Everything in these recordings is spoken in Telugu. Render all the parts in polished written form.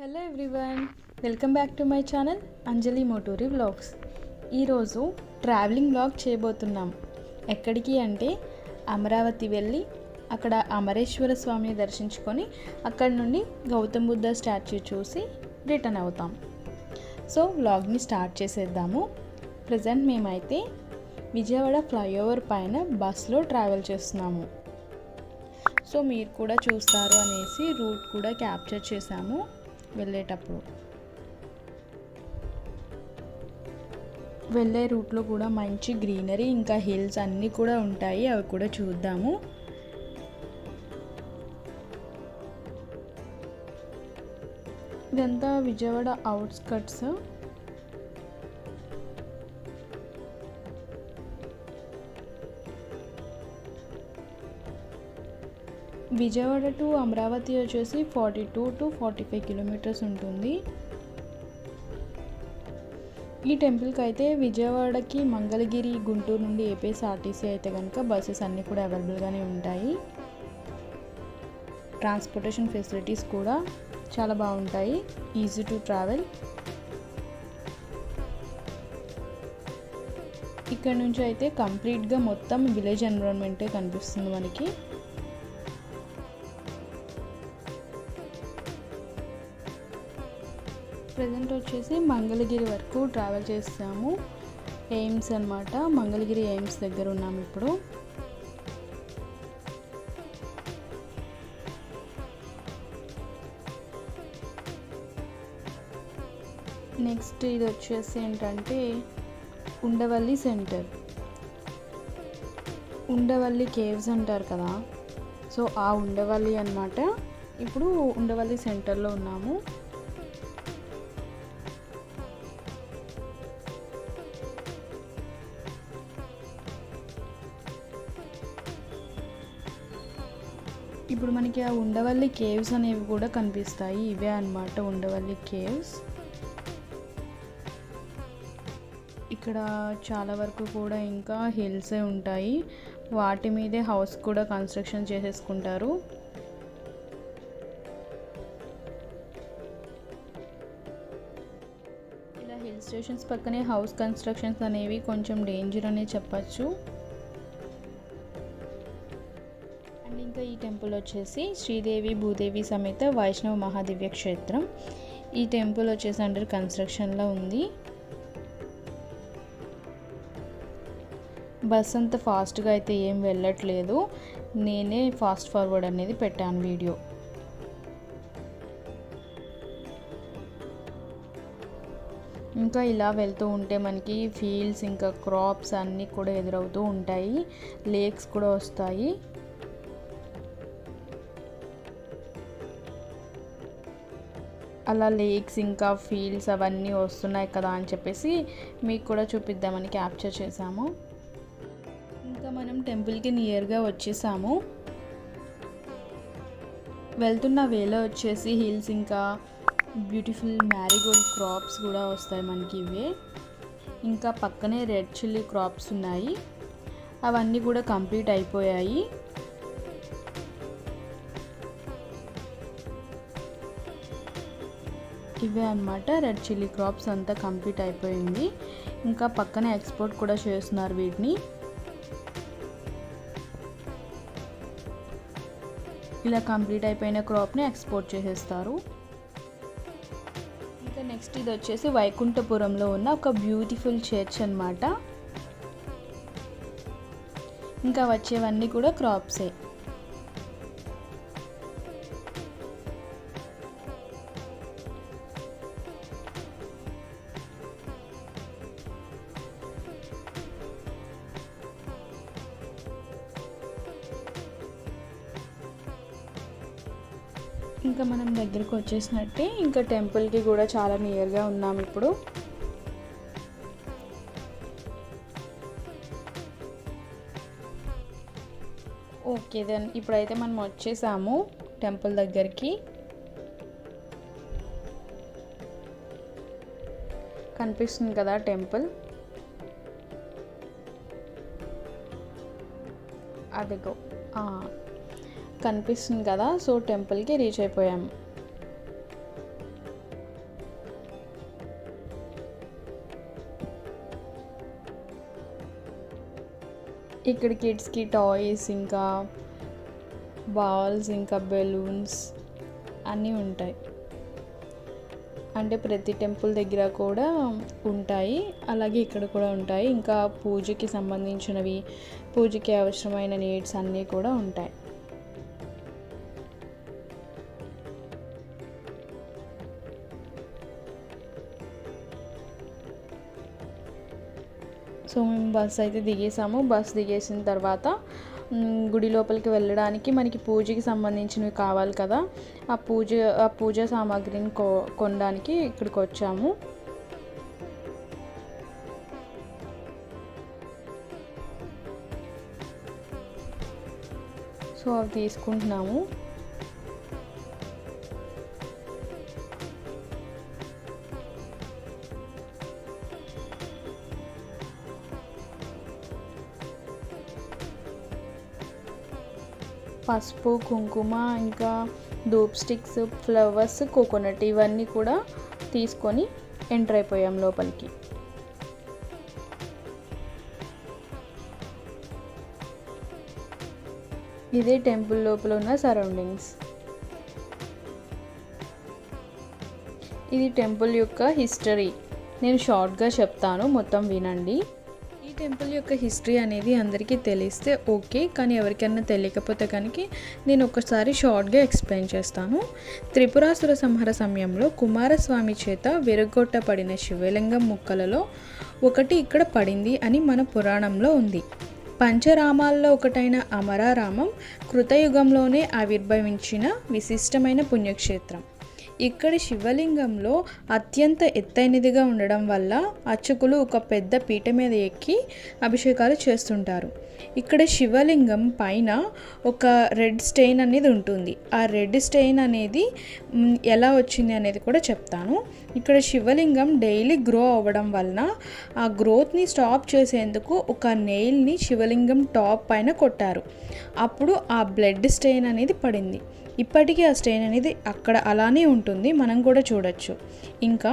Hello everyone, welcome back to my channel Anjali Moturi vlogs. ఈరోజు ట్రావెలింగ్ వ్లాగ్ చేయబోతున్నాం. ఎక్కడికి అంటే అమరావతి వెళ్ళి అక్కడ అమరేశ్వర స్వామిని దర్శించుకొని అక్కడ నుండి గౌతమ్ బుద్ధ స్టాచ్యూ చూసి రిటర్న్ అవుతాం. సో వ్లాగ్ని స్టార్ట్ చేసేద్దాము. ప్రజెంట్ మేమైతే విజయవాడ ఫ్లైఓవర్ పైన బస్లో ట్రావెల్ చేస్తున్నాము. సో మీరు కూడా చూస్తారు అనేసి రూట్ కూడా క్యాప్చర్ చేసాము. వెళ్ళేటప్పుడు వెళ్ళే రూట్లో కూడా మంచి గ్రీనరీ ఇంకా హిల్స్ అన్నీ కూడా ఉంటాయి, అవి కూడా చూద్దాము. ఇదంతా విజయవాడ అవుట్స్కట్స్. విజయవాడ టు అమరావతి వచ్చేసి 42 to 45 కిలోమీటర్స్ ఉంటుంది. ఈ టెంపుల్కి అయితే విజయవాడకి మంగళగిరి, గుంటూరు నుండి ఏపీఎస్ఆర్టీసీ అయితే కనుక బస్సెస్ అన్నీ కూడా అవైలబుల్గానే ఉంటాయి. ట్రాన్స్పోర్టేషన్ ఫెసిలిటీస్ కూడా చాలా బాగుంటాయి, ఈజీ టు ట్రావెల్. ఇక్కడ నుంచి అయితే కంప్లీట్గా మొత్తం విలేజ్ ఎన్విరాన్మెంటే కనిపిస్తుంది మనకి. ప్రజెంట్ వచ్చేసి మంగళగిరి వరకు ట్రావెల్ చేస్తాము. ఎయిమ్స్ అన్నమాట, మంగళగిరి ఎయిమ్స్ దగ్గర ఉన్నాము ఇప్పుడు. నెక్స్ట్ ఇది వచ్చేసి ఏంటంటే ఉండవల్లి సెంటర్. ఉండవల్లి కేవ్స్ అంటారు కదా, సో ఆ ఉండవల్లి అన్నమాట. ఇప్పుడు ఉండవల్లి సెంటర్లో ఉన్నాము. ఇప్పుడు మనకి ఆ ఉండవల్లి కేవ్స్ అనేవి కూడా కనిపిస్తాయి. ఇవే అన్నమాట ఉండవల్లి కేవ్స్. ఇక్కడ చాలా వరకు కూడా ఇంకా హిల్సే ఉంటాయి, వాటి మీదే హౌస్ కూడా కన్స్ట్రక్షన్ చేసేసుకుంటారు. ఇలా హిల్ స్టేషన్స్ పక్కనే హౌస్ కన్స్ట్రక్షన్స్ అనేవి కొంచెం డేంజర్ అనే చెప్పచ్చు. అండ్ ఇంకా ఈ టెంపుల్ వచ్చేసి శ్రీదేవి భూదేవి సమేత వైష్ణవ మహాదివ్య క్షేత్రం. ఈ టెంపుల్ వచ్చేసి అండర్ కన్స్ట్రక్షన్లో ఉంది. బస్ అంత ఫాస్ట్గా అయితే ఏం వెళ్ళట్లేదు, నేనే ఫాస్ట్ ఫార్వర్డ్ అనేది పెట్టాను వీడియో. ఇంకా ఇలా వెళ్తూ ఉంటే మనకి ఫీల్డ్స్ ఇంకా క్రాప్స్ అన్నీ కూడా ఎదురవుతూ ఉంటాయి, లేక్స్ కూడా వస్తాయి. అలా లేక్స్ ఇంకా ఫీల్డ్స్ అవన్నీ వస్తున్నాయి కదా అని చెప్పేసి మీకు కూడా చూపిద్దామని క్యాప్చర్ చేసాము. ఇంకా మనం టెంపుల్కి నియర్గా వచ్చేసాము. వెళ్తున్న వేలో వచ్చేసి హిల్స్ ఇంకా బ్యూటిఫుల్ మ్యారీగోల్డ్ క్రాప్స్ కూడా వస్తాయి మనకి ఇవే. ఇంకా పక్కనే రెడ్ చిల్లీ క్రాప్స్ ఉన్నాయి, అవన్నీ కూడా కంప్లీట్ అయిపోయాయి. ఇవే అన్నమాట రెడ్ చిల్లీ క్రాప్స్ అంతా కంప్లీట్ అయిపోయింది. ఇంకా పక్కనే ఎక్స్పోర్ట్ కూడా చేస్తున్నారు వీటిని. ఇలా కంప్లీట్ అయిపోయిన క్రాప్ని ఎక్స్పోర్ట్ చేసేస్తారు. ఇంకా నెక్స్ట్ ఇది వచ్చేసి వైకుంఠపురంలో ఉన్న ఒక బ్యూటిఫుల్ చర్చ్ అన్నమాట. ఇంకా వచ్చేవన్నీ కూడా క్రాప్సే. ఇంకా మనం దగ్గరకు వచ్చేసినట్టే, ఇంకా టెంపుల్కి కూడా చాలా నియర్గా ఉన్నాం ఇప్పుడు. ఓకే దెన్ ఇప్పుడైతే మనం వచ్చేసాము టెంపుల్ దగ్గరికి. కనిపిస్తుంది కదా టెంపుల్, అదిగో కనిపిస్తుంది కదా. సో టెంపుల్కి రీచ్ అయిపోయాము. ఇక్కడ కిడ్స్కి టాయ్స్, ఇంకా బాల్స్, ఇంకా బెలూన్స్ అన్నీ ఉంటాయి. అంటే ప్రతి టెంపుల్ దగ్గర కూడా ఉంటాయి, అలాగే ఇక్కడ కూడా ఉంటాయి. ఇంకా పూజకి సంబంధించినవి, పూజకి అవసరమైన నీడ్స్ అన్నీ కూడా ఉంటాయి. సో మేము బస్ అయితే దిగేసాము. బస్ దిగేసిన తర్వాత గుడి లోపలికి వెళ్ళడానికి మనకి పూజకి సంబంధించినవి కావాలి కదా, ఆ పూజ సామాగ్రిని కొనడానికి ఇక్కడికి వచ్చాము. సో అవి తీసుకుంటున్నాము. పసుపు, కుంకుమ, ఇంకా ధూప్ స్టిక్స్, ఫ్లవర్స్, కోకోనట్ ఇవన్నీ కూడా తీసుకొని ఎంటర్ అయిపోయాం లోపలికి. ఇదే టెంపుల్ లోపల ఉన్న సరౌండింగ్స్. ఇది టెంపుల్ యొక్క హిస్టరీ. నేను షార్ట్గా చెప్తాను, మొత్తం వినండి. టెంపుల్ యొక్క హిస్టరీ అనేది అందరికీ తెలిస్తే ఓకే, కానీ ఎవరికైనా తెలియకపోతే కనుక నేను ఒకసారి షార్ట్గా ఎక్స్ప్లెయిన్ చేస్తాను. త్రిపురాసుర సంహార సమయంలో కుమారస్వామి చేత విరగొట్టబడిన శివలింగం ముక్కలలో ఒకటి ఇక్కడ పడింది అని మన పురాణంలో ఉంది. పంచరామాల్లో ఒకటైన అమరారామం కృతయుగంలోనే ఆవిర్భవించిన విశిష్టమైన పుణ్యక్షేత్రం. ఇక్కడి శివలింగంలో అత్యంత ఎత్తైనదిగా ఉండడం వల్ల అర్చకులు ఒక పెద్ద పీట మీద ఎక్కి అభిషేకాలు చేస్తుంటారు. ఇక్కడ శివలింగం పైన ఒక రెడ్ స్టెయిన్ అనేది ఉంటుంది. ఆ రెడ్ స్టెయిన్ అనేది ఎలా వచ్చింది అనేది కూడా చెప్తాను. ఇక్కడ శివలింగం డైలీ గ్రో అవ్వడం వలన ఆ గ్రోత్ని స్టాప్ చేసేందుకు ఒక నెయిల్ని శివలింగం టాప్ పైన కొట్టారు. అప్పుడు ఆ బ్లడ్ స్టెయిన్ అనేది పడింది. ఇప్పటికీ ఆ స్టెయిన్ అనేది అక్కడ అలానే ఉంటుంది, మనం కూడా చూడొచ్చు. ఇంకా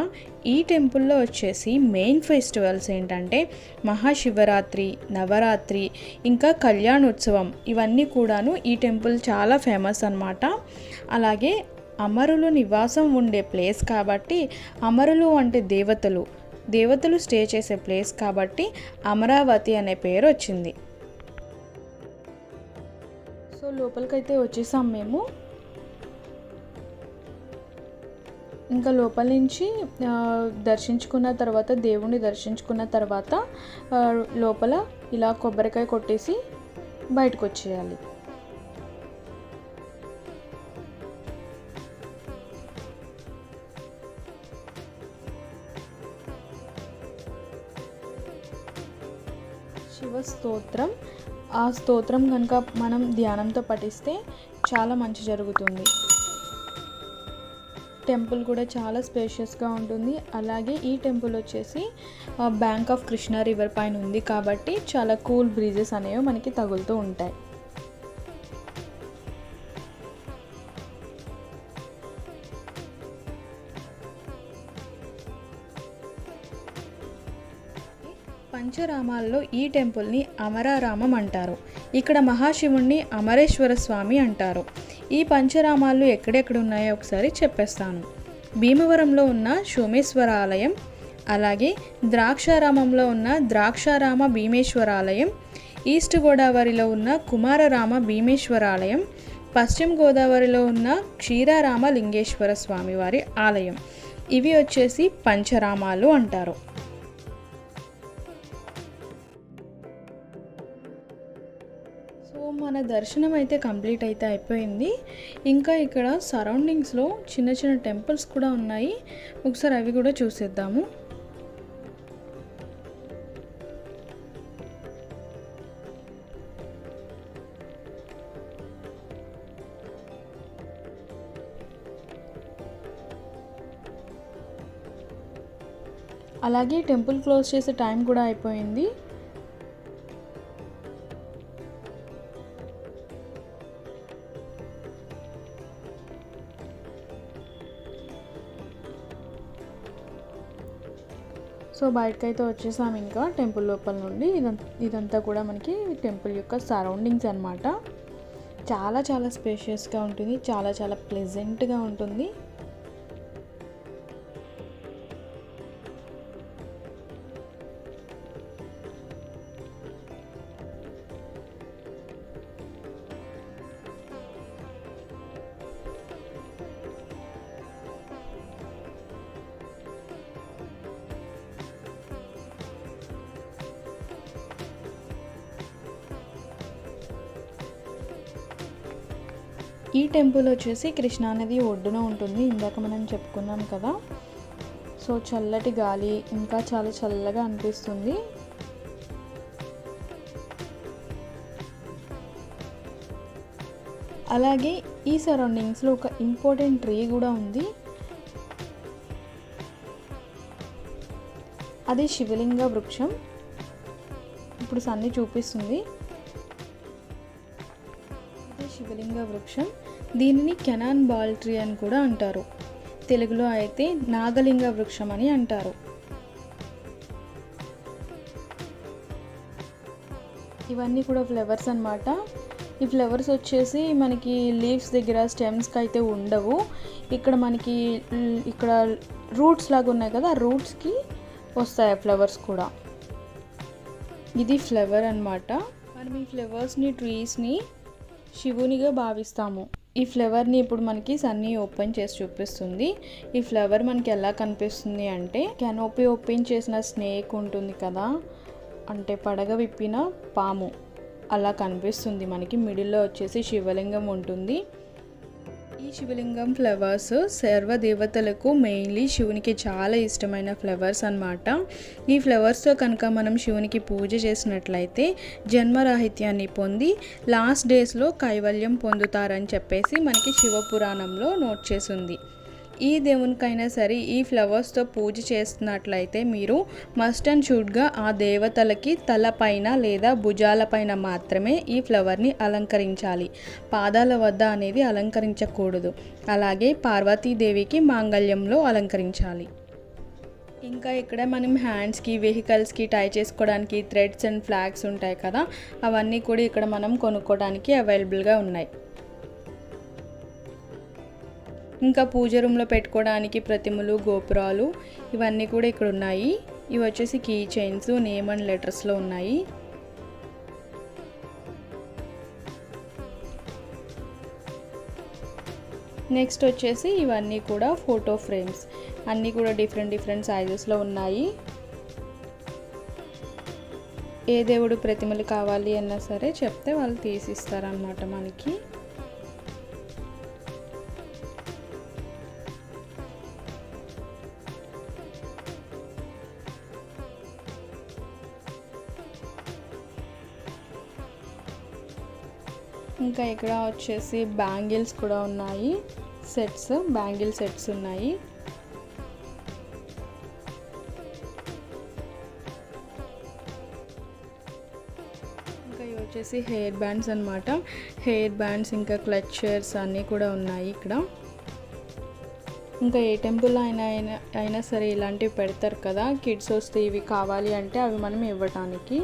ఈ టెంపుల్లో వచ్చేసి మెయిన్ ఫెస్టివల్స్ ఏంటంటే మహాశివరాత్రి, నవరాత్రి, ఇంకా కళ్యాణోత్సవం, ఇవన్నీ కూడాను ఈ టెంపుల్ చాలా ఫేమస్ అన్నమాట. అలాగే అమరులు నివాసం ఉండే ప్లేస్ కాబట్టి, అమరులు అంటే దేవతలు స్టే చేసే ప్లేస్ కాబట్టి అమరావతి అనే పేరు వచ్చింది. సో లోపలికైతే వచ్చేసాం మేము. ఇంకా లోపల నుంచి దర్శించుకున్న తర్వాత, దేవుణ్ణి దర్శించుకున్న తర్వాత లోపల ఇలా కొబ్బరికాయ కొట్టేసి బయటకు వచ్చేయాలి. శివ స్తోత్రం, ఆ స్తోత్రం కనుక మనం ధ్యానంతో పఠిస్తే చాలా మంచి జరుగుతుంది. టెంపుల్ కూడా చాలా స్పేషియస్గా ఉంటుంది. అలాగే ఈ టెంపుల్ వచ్చేసి బ్యాంక్ ఆఫ్ కృష్ణా రివర్ పైన ఉంది కాబట్టి చాలా కూల్ బ్రీజెస్ అనేవి మనకి తగులుతూ ఉంటాయి. పంచరామాల్లో ఈ టెంపుల్ని అమరారామం అంటారు. ఇక్కడ మహాశివుణ్ణి అమరేశ్వర స్వామి అంటారు. ఈ పంచరామాలు ఎక్కడెక్కడ ఉన్నాయో ఒకసారి చెప్పేస్తాను. భీమవరంలో ఉన్న సోమేశ్వర ఆలయం, అలాగే ద్రాక్షారామంలో ఉన్న ద్రాక్షారామ భీమేశ్వర ఆలయం, ఈస్ట్ గోదావరిలో ఉన్న కుమారరామ భీమేశ్వర ఆలయం, పశ్చిమ గోదావరిలో ఉన్న క్షీరారామ లింగేశ్వర స్వామివారి ఆలయం. ఇవి వచ్చేసి పంచరామాలు అంటారు. సో మన దర్శనం అయితే కంప్లీట్ అయితే అయిపోయింది. ఇంకా ఇక్కడ సరౌండింగ్స్లో చిన్న చిన్న టెంపుల్స్ కూడా ఉన్నాయి, ఒకసారి అవి కూడా చూసేద్దాము. అలాగే టెంపుల్ క్లోజ్ చేసే టైం కూడా అయిపోయింది. సో బయటకైతే వచ్చేసాం ఇంకా టెంపుల్ లోపల నుండి. ఇదంతా కూడా మనకి టెంపుల్ యొక్క సరౌండింగ్స్ అన్నమాట. చాలా చాలా స్పేషియస్గా ఉంటుంది, చాలా చాలా ప్లెజెంట్గా ఉంటుంది. ఈ టెంపుల్ వచ్చేసి కృష్ణానది ఒడ్డున ఉంటుంది. ఇందాక మనం చెప్పుకున్నాం కదా. సో చల్లటి గాలి, ఇంకా చాలా చల్లగా అనిపిస్తుంది. అలాగే ఈ సరౌండింగ్స్లో ఒక ఇంపార్టెంట్ ట్రీ కూడా ఉంది. అది శివలింగ వృక్షం. ఇప్పుడు సన్ని చూపిస్తుంది. ఇది శివలింగ వృక్షం. దీనిని కెనాన్ బాల్ ట్రీ అని కూడా అంటారు. తెలుగులో అయితే నాగలింగ వృక్షం అని అంటారు. ఇవన్నీ కూడా ఫ్లవర్స్ అన్నమాట. ఈ ఫ్లవర్స్ వచ్చేసి మనకి లీవ్స్ దగ్గర స్టెమ్స్కి అయితే ఉండవు. ఇక్కడ మనకి ఇక్కడ రూట్స్ లాగా ఉన్నాయి కదా, ఆ రూట్స్కి వస్తాయి ఫ్లవర్స్ కూడా. ఇది ఫ్లవర్ అన్నమాట. మనం ఈ ఫ్లవర్స్ని, ట్రీస్ని శివునిగా భావిస్తాము. ఈ ఫ్లవర్ని ఇప్పుడు మనకి సన్నీ ఓపెన్ చేసి చూపిస్తుంది. ఈ ఫ్లవర్ మనకి ఎలా కనిపిస్తుంది అంటే, కెనోపీ ఓపెన్ చేసిన స్నేక్ ఉంటుంది కదా, అంటే పడగ విప్పిన పాము, అలా కనిపిస్తుంది మనకి. మిడిల్లో వచ్చేసి శివలింగం ఉంటుంది. ఈ శివలింగం ఫ్లవర్స్ సర్వదేవతలకు, మెయిన్లీ శివునికి చాలా ఇష్టమైన ఫ్లవర్స్ అన్నమాట. ఈ ఫ్లవర్స్తో కనుక మనం శివునికి పూజ చేసినట్లయితే జన్మరాహిత్యాన్ని పొంది లాస్ట్ డేస్లో కైవల్యం పొందుతారని చెప్పేసి మనకి శివపురాణంలో నోట్ చేసింది. ఈ దేవునికైనా సరే ఈ ఫ్లవర్స్తో పూజ చేస్తున్నట్లయితే మీరు మస్ట్ అండ్ షుడ్గా ఆ దేవతలకి తలపైన లేదా భుజాలపైన మాత్రమే ఈ ఫ్లవర్ని అలంకరించాలి. పాదాల వద్ద అనేది అలంకరించకూడదు. అలాగే పార్వతీదేవికి మాంగళ్యంలో అలంకరించాలి. ఇంకా ఇక్కడ మనం హ్యాండ్స్కి, వెహికల్స్కి టై చేసుకోవడానికి థ్రెడ్స్ అండ్ ఫ్లాగ్స్ ఉంటాయి కదా, అవన్నీ కూడా ఇక్కడ మనం కొనుక్కోవడానికి అవైలబుల్గా ఉన్నాయి. ఇంకా పూజ రూమ్లో పెట్టుకోవడానికి ప్రతిమలు, గోపురాలు ఇవన్నీ కూడా ఇక్కడ ఉన్నాయి. ఇవి వచ్చేసి కీ చైన్స్, నేమ్ అండ్ లెటర్స్లో ఉన్నాయి. నెక్స్ట్ వచ్చేసి ఇవన్నీ కూడా ఫోటో ఫ్రేమ్స్, అన్నీ కూడా డిఫరెంట్ సైజెస్లో ఉన్నాయి. ఏ దేవుడు ప్రతిమలు కావాలి అన్నా సరే చెప్తే వాళ్ళు తీసిస్తారనమాట మనకి. ఇంకా ఇక్కడ వచ్చేసి బ్యాంగిల్స్ కూడా ఉన్నాయి, సెట్స్, బ్యాంగిల్ సెట్స్ ఉన్నాయి. ఇంకా ఇవి వచ్చేసి హెయిర్ బ్యాండ్స్ అన్నమాట. హెయిర్ బ్యాండ్స్ ఇంకా క్లచర్స్ అన్నీ కూడా ఉన్నాయి ఇక్కడ. ఇంకా ఏ టెంపుల్ అయినా సరే ఇలాంటివి పెడతారు కదా, కిడ్స్ వస్తే ఇవి కావాలి అంటే అవి మనం ఇవ్వటానికి.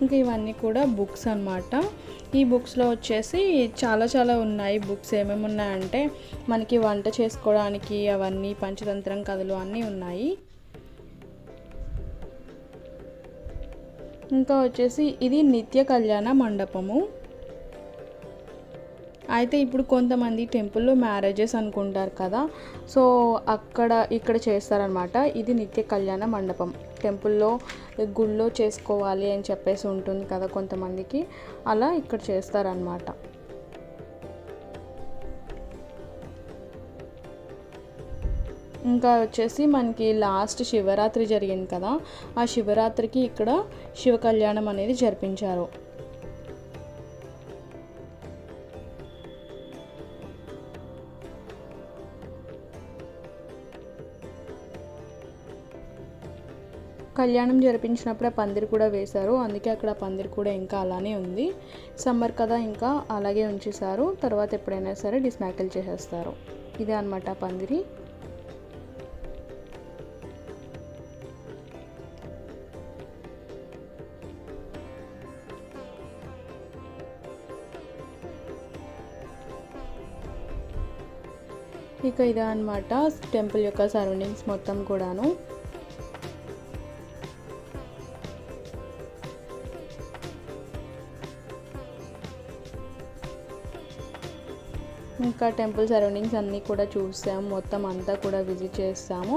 ఇంకా ఇవన్నీ కూడా బుక్స్ అన్నమాట. ఈ బుక్స్లో వచ్చేసి చాలా ఉన్నాయి. బుక్స్ ఏమేమి ఉన్నాయంటే మనకి వంట చేసుకోవడానికి అవన్నీ, పంచతంత్రం కథలు అన్నీ ఉన్నాయి. ఇంకా వచ్చేసి ఇది నిత్య కళ్యాణ మండపము. అయితే ఇప్పుడు కొంతమంది టెంపుల్లో మ్యారేజెస్ అనుకుంటారు కదా, సో ఇక్కడ చేస్తారనమాట. ఇది నిత్య కళ్యాణ మండపం. టెంపుల్లో, గుళ్ళో చేసుకోవాలి అని చెప్పేసి ఉంటుంది కదా కొంతమందికి, అలా ఇక్కడ చేస్తారనమాట. ఇంకా వచ్చేసి మనకి లాస్ట్ శివరాత్రి జరిగింది కదా, ఆ శివరాత్రికి ఇక్కడ శివ కళ్యాణం అనేది జరిపించారు. కళ్యాణం జరిపించినప్పుడు ఆ పందిరి కూడా వేశారు, అందుకే అక్కడ పందిరి కూడా ఇంకా అలానే ఉంది. సమ్మర్ కదా ఇంకా అలాగే ఉంచేశారు, తర్వాత ఎప్పుడైనా సరే డిస్మాంటిల్ చేసేస్తారు. ఇదే అన్నమాట పందిరి. ఇక ఇదే అన్నమాట టెంపుల్ యొక్క సరౌండింగ్స్ మొత్తం కూడాను. ఇంకా టెంపుల్ సరౌండింగ్స్ అన్నీ కూడా చూసాము, మొత్తం అంతా కూడా విజిట్ చేస్తాము.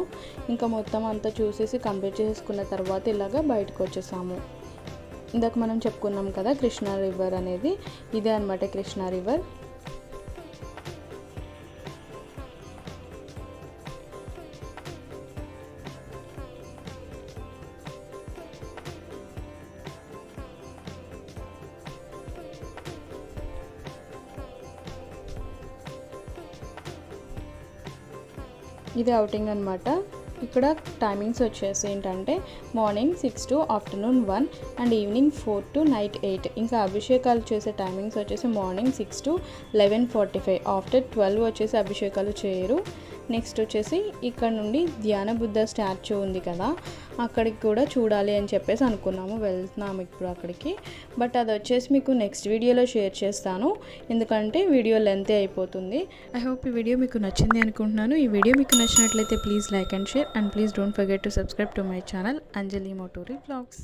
ఇంకా మొత్తం అంతా చూసేసి కంప్లీట్ చేసుకున్న తర్వాత ఇలాగ బయటకు వచ్చేసాము. ఇందాక మనం చెప్పుకున్నాం కదా కృష్ణా రివర్ అనేది, ఇదే అన్నమాట కృష్ణా రివర్. ఇది అవుటింగ్ అనమాట. ఇక్కడ టైమింగ్స్ వచ్చేసి ఏంటంటే morning 6 to afternoon 1 and evening 4 to night 8. ఇంకా అభిషేకాలు చేసే టైమింగ్స్ వచ్చేసి మార్నింగ్ 6 to 11:45. ఆఫ్టర్ 12 వచ్చేసి అభిషేకాలు చేయరు. నెక్స్ట్ వచ్చేసి ఇక్కడ నుండి ధ్యాన బుద్ధ స్టాచ్యూ ఉంది కదా, అక్కడికి కూడా చూడాలి అని చెప్పేసి అనుకున్నాము, వెళ్తున్నాము ఇప్పుడు అక్కడికి. బట్ అది వచ్చేసి మీకు నెక్స్ట్ వీడియోలో షేర్ చేస్తాను, ఎందుకంటే వీడియో లెంత్ అయిపోతుంది. ఐ హోప్ ఈ వీడియో మీకు నచ్చింది అనుకుంటున్నాను. ఈ వీడియో మీకు నచ్చినట్లయితే please like and share, and please don't forget to subscribe to my channel Anjali Moturi Vlogs.